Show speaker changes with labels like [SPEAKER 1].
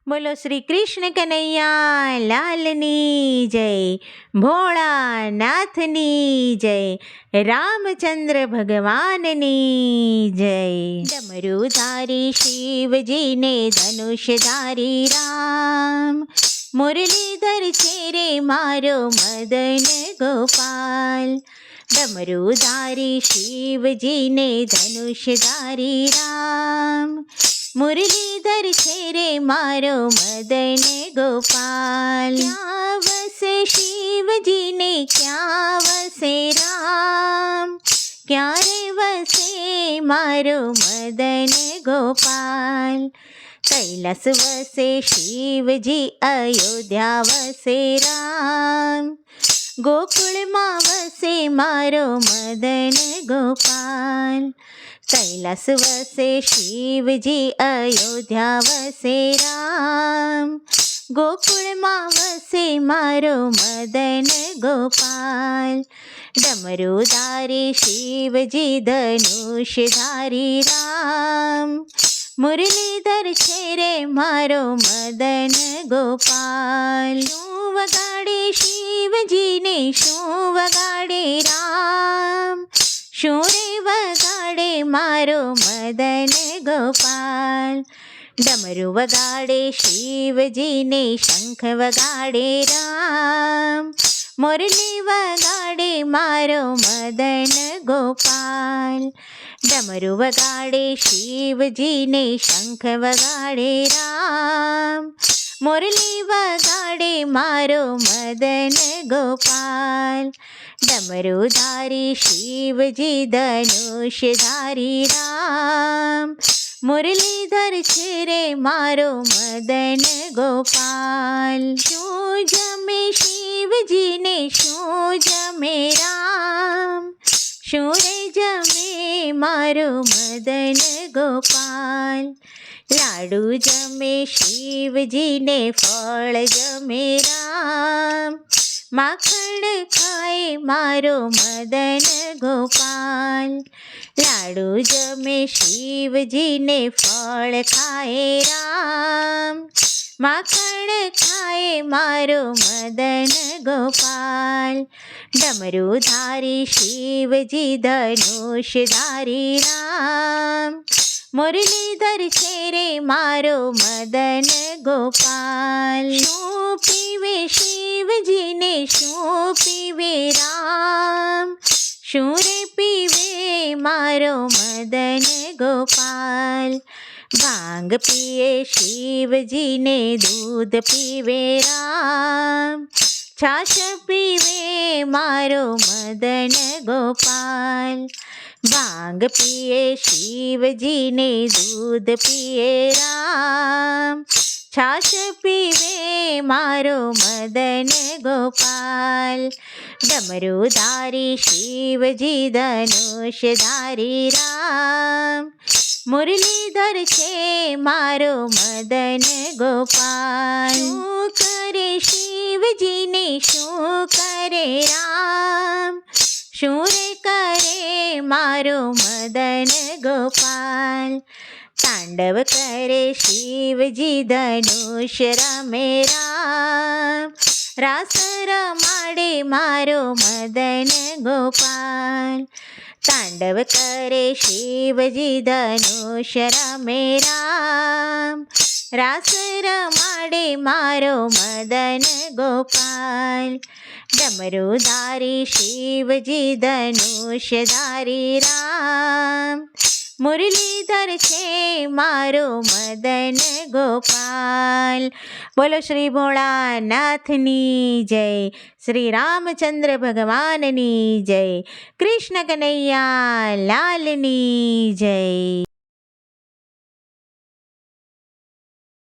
[SPEAKER 1] બોલો શ્રી કૃષ્ણ કનૈયા લાલની જય, ભોળાનાથની જય, રામચંદ્ર ભગવાનની જય। ડમરુધારી શિવજીને ધનુષધારી રામ, મુરલીધર છે રે મારો મદન ગોપાલ। ડમરુધારી શિવજીને ધનુષધારી રામ, મુરલીધર છે રે મારો મદન ગોપાલ। ક્યાં વસે શિવજીને ક્યાં વસે રામ, ક્યારે વસે મારો મદન ગોપાલ। કૈલાસ વસે શિવજી અયોધ્યા વસે રામ, ગોકુળમાં વસે મારો મદન ગોપાલ। કૈલાસ વસે શિવજી અયોધ્યા વસે રામ, ગોકુળમાં વસે મારો મદન ગોપાલ। ડમરુધારી શિવજી ધનુષધારી રામ, મુરલીધર છે રે મારો મદન ગોપાલ। શું વગાડે શિવજીને શું વગાડે રામ, શું રે વગાડે મારો મદન ગોપાલ। ડમરું વગાડે શિવજીને શંખ વગાડે રામ, મુરલી વગાડે મારો મદન ગોપાલ। ડમરું વગાડે શિવજીને શંખ વગાડે રામ, મુરલી વગાડે મારો મદન ગોપાલ। ડમરુધારી શિવજી ધનુષધારી રામ, મુરલીધર છે રે મારો મદન ગોપાલ। શું જમે શિવજીને શું જમે રામ, શું રે જમે મારો મદન ગોપાલ। લાડુ જમે શિવજીને ફળ જમે રામ, માખણ ખાય મારો મદન ગોપાલ। લાડુ જમે શિવજીને ફળ ખાય રામ, માખણ ખાય મારો મદન ગોપાલ। ડમરુધારી શિવજી ધનુષધારી રામ, મુરલીધર છે રે મારો મદન ગોપાલ। શું પીવે શિવજીને શું પીવે રામ, શું રે પીવે મારો મદન ગોપાલ। ભાંગ પીએ શિવજીને દૂધ પીવે રામ, છાશ પીવે મારો મદન ગોપાલ। ભાંગ પીએ શિવજીને દૂધ પીએ રામ, છાશ પીવે મારો મદન ગોપાલ। ડમરુધારી શિવજી ધનુષધારી રામ, મુરલીધર છે મારો મદન ગોપાલ। શું કરે શિવજીને શું કરે રામ, શું રે કરે મારો મદન ગોપાલ। તાંડવ કરે શિવજી ધનુષ રમે રામ, રાસ રમાડે મારો મદન ગોપાલ। તાંડવ કરે શિવજી ધનુષ રમે રામ, રાસ રમાડે મારો મદન ગોપાલ। ડમરુધારી શિવજી ધનુષધારી રામ, મુરલીધર છે મારો મદન ગોપાલ। બોલો શ્રી ભોળાનાથની જય, શ્રી રામચંદ્ર ભગવાનની જય, કૃષ્ણ કનૈયા લાલની જય।